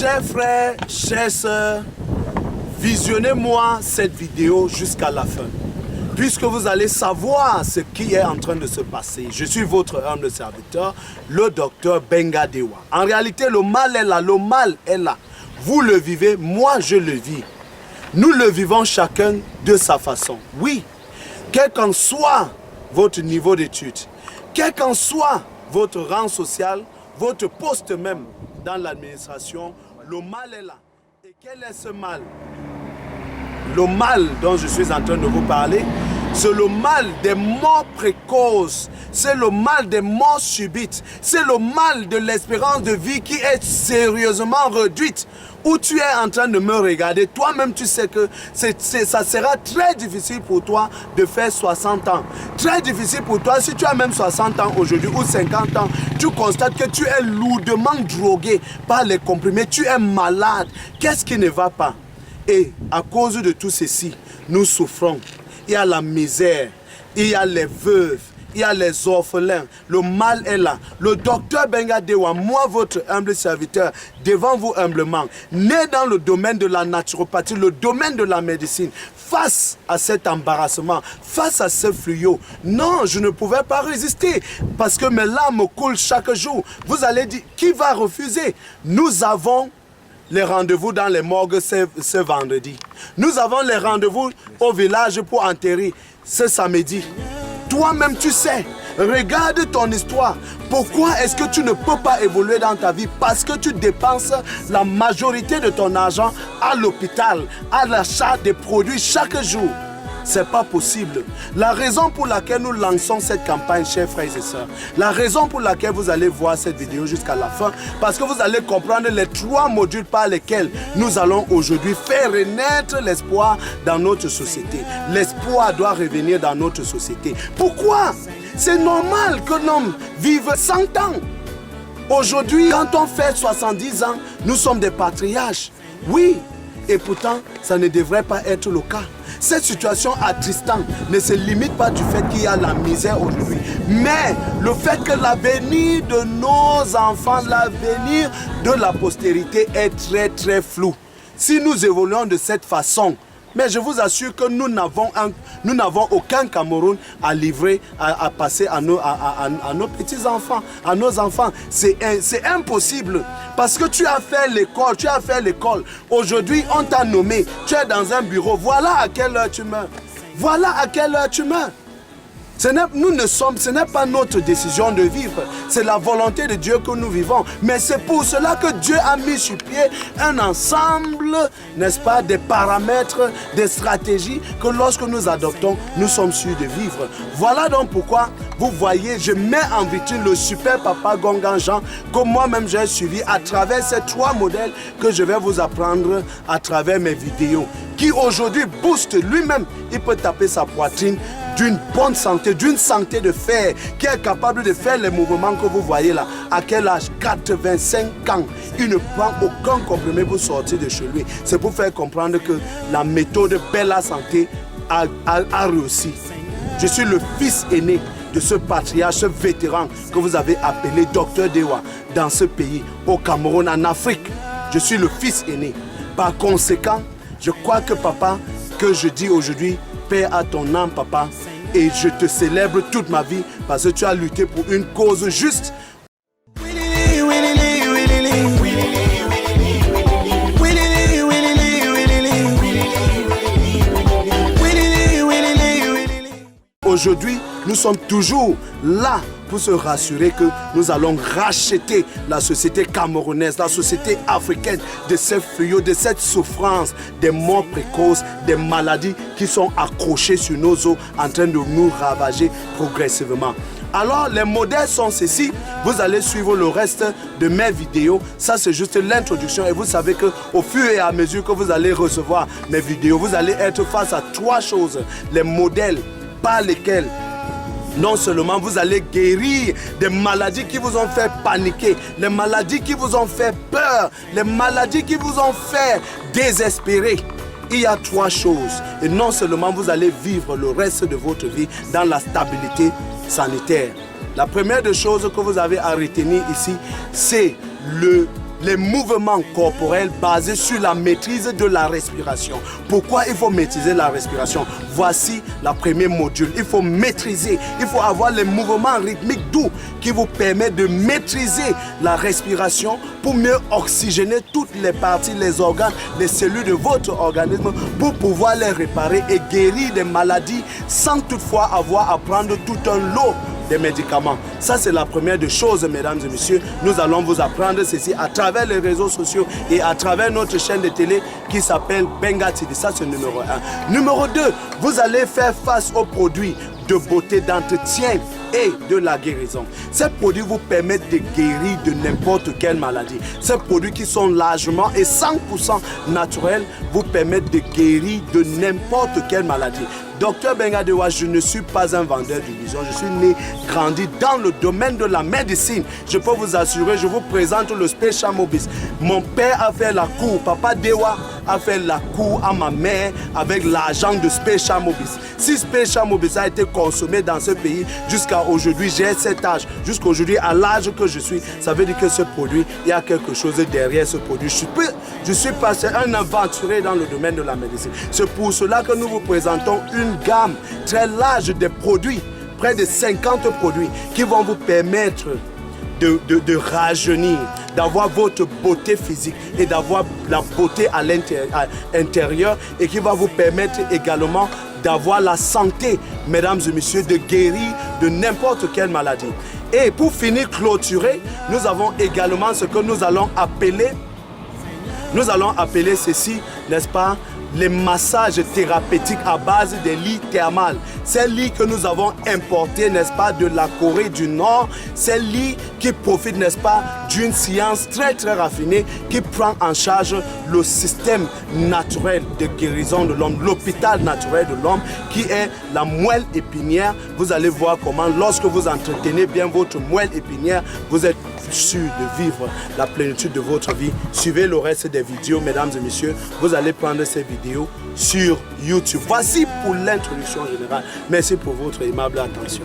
Chers frères, chères sœurs, visionnez-moi cette vidéo jusqu'à la fin, puisque vous allez savoir ce qui est en train de se passer. Je suis votre humble serviteur, le docteur Benga Dewa. En réalité, le mal est là, le mal est là. Vous le vivez, moi je le vis. Nous le vivons chacun de sa façon. Oui, quel qu'en soit votre niveau d'études, quel qu'en soit votre rang social, votre poste même dans l'administration, le mal est là. Et quel est ce mal? Le mal dont je suis en train de vous parler, c'est le mal des morts précoces, c'est le mal des morts subites, c'est le mal de l'espérance de vie qui est sérieusement réduite. Où tu es en train de me regarder, toi-même tu sais que ça sera très difficile pour toi de faire 60 ans. Très difficile pour toi, si tu as même 60 ans aujourd'hui ou 50 ans, tu constates que tu es lourdement drogué par les comprimés, tu es malade. Qu'est-ce qui ne va pas? Et à cause de tout ceci, nous souffrons. Il y a la misère, il y a les veuves, il y a les orphelins. Le mal est là. Le docteur Benga Dewa, moi votre humble serviteur, devant vous humblement, né dans le domaine de la naturopathie, le domaine de la médecine, face à cet embarrassement, face à ce fléau, non, je ne pouvais pas résister parce que mes larmes coulent chaque jour. Vous allez dire, qui va refuser? Nous avons les rendez-vous dans les morgues ce vendredi. Nous avons les rendez-vous au village pour enterrer ce samedi. Toi-même tu sais, regarde ton histoire. Pourquoi est-ce que tu ne peux pas évoluer dans ta vie? Parce que tu dépenses la majorité de ton argent à l'hôpital, à l'achat des produits chaque jour. C'est pas possible. La raison pour laquelle nous lançons cette campagne, chers frères et sœurs, la raison pour laquelle vous allez voir cette vidéo jusqu'à la fin, parce que vous allez comprendre les 3 modules par lesquels nous allons aujourd'hui faire renaître l'espoir dans notre société. L'espoir doit revenir dans notre société. Pourquoi? C'est normal que l'homme vive 100 ans. Aujourd'hui, quand on fait 70 ans, nous sommes des patriarches. Oui, et pourtant, ça ne devrait pas être le cas. Cette situation attristante ne se limite pas du fait qu'il y a la misère aujourd'hui, mais le fait que l'avenir de nos enfants, l'avenir de la postérité est très très flou. Si nous évoluons de cette façon, mais je vous assure que nous n'avons aucun Cameroun à livrer, à passer à nos petits-enfants, à nos enfants. C'est impossible. Parce que tu as fait l'école, Aujourd'hui, on t'a nommé, tu es dans un bureau. Voilà à quelle heure tu meurs. Voilà à quelle heure tu meurs. Ce n'est pas notre décision de vivre, c'est la volonté de Dieu que nous vivons. Mais c'est pour cela que Dieu a mis sur pied un ensemble, n'est-ce pas, des paramètres, des stratégies que lorsque nous adoptons, nous sommes sûrs de vivre. Voilà donc pourquoi, vous voyez, je mets en vitrine le super papa Gongan Jean que moi-même j'ai suivi à travers ces 3 modèles que je vais vous apprendre à travers mes vidéos. Qui aujourd'hui booste lui-même, il peut taper sa poitrine d'une bonne santé, d'une santé de fer, qui est capable de faire les mouvements que vous voyez là. À quel âge? 85 ans. Il ne prend aucun comprimé pour sortir de chez lui. C'est pour faire comprendre que la méthode Bella Santé a réussi. Je suis le fils aîné de ce patriarche, ce vétéran que vous avez appelé Docteur Dewa dans ce pays, au Cameroun, en Afrique. Je suis le fils aîné. Par conséquent, je crois que papa, que je dis aujourd'hui, paix à ton âme, papa, et je te célèbre toute ma vie parce que tu as lutté pour une cause juste. Aujourd'hui, nous sommes toujours là pour se rassurer que nous allons racheter la société camerounaise, la société africaine de ce fléau, de cette souffrance, des morts précoces, des maladies qui sont accrochées sur nos os en train de nous ravager progressivement. Alors, les modèles sont ceci. Vous allez suivre le reste de mes vidéos. Ça, c'est juste l'introduction. Et vous savez qu'au fur et à mesure que vous allez recevoir mes vidéos, vous allez être face à 3 choses. Les modèles par lesquels non seulement vous allez guérir des maladies qui vous ont fait paniquer, les maladies qui vous ont fait peur, les maladies qui vous ont fait désespérer. Il y a 3 choses. Et non seulement vous allez vivre le reste de votre vie dans la stabilité sanitaire. La première des choses que vous avez à retenir ici, c'est les mouvements corporels basés sur la maîtrise de la respiration. Pourquoi il faut maîtriser la respiration? Voici le premier module. Il faut maîtriser, il faut avoir les mouvements rythmiques doux qui vous permettent de maîtriser la respiration pour mieux oxygéner toutes les parties, les organes, les cellules de votre organisme pour pouvoir les réparer et guérir des maladies sans toutefois avoir à prendre tout un lot des médicaments. Ça, c'est la première des choses, mesdames et messieurs. Nous allons vous apprendre ceci à travers les réseaux sociaux et à travers notre chaîne de télé qui s'appelle Benga TV. Ça, c'est le numéro 1. Numéro 2, vous allez faire face aux produits de beauté, d'entretien et de la guérison. Ces produits vous permettent de guérir de n'importe quelle maladie. Ces produits qui sont largement et 100% naturels vous permettent de guérir de n'importe quelle maladie. Docteur Benga Dewa, je ne suis pas un vendeur d'illusions. Je suis né, grandi dans le domaine de la médecine. Je peux vous assurer, je vous présente le Special Mobis. Mon père a fait la cour, Papa Dewa a fait la cour à ma mère avec l'argent de Special Mobis. Si Special Mobis a été consommé dans ce pays jusqu'à aujourd'hui, j'ai cet âge. Jusqu'à aujourd'hui, à l'âge que je suis, ça veut dire que ce produit, il y a quelque chose derrière ce produit. Je suis passé un aventurier dans le domaine de la médecine. C'est pour cela que nous vous présentons une gamme très large de produits, près de 50 produits qui vont vous permettre de rajeunir, d'avoir votre beauté physique et d'avoir la beauté à l'intérieur et qui va vous permettre également d'avoir la santé, mesdames et messieurs, de guérir de n'importe quelle maladie. Et pour finir, clôturer, nous avons également ce que nous allons appeler ceci, n'est-ce pas, les massages thérapeutiques à base des lits thermales. Ces lits que nous avons importés, n'est-ce pas, de la Corée du Nord. Ces lits qui profitent, n'est-ce pas, d'une science très très raffinée qui prend en charge le système naturel de guérison de l'homme, l'hôpital naturel de l'homme qui est la moelle épinière. Vous allez voir comment lorsque vous entretenez bien votre moelle épinière, vous êtes sûr de vivre la plénitude de votre vie. Suivez le reste des vidéos, mesdames et messieurs. Vous allez prendre ces vidéos sur YouTube. Voici pour l'introduction générale. Merci pour votre aimable attention.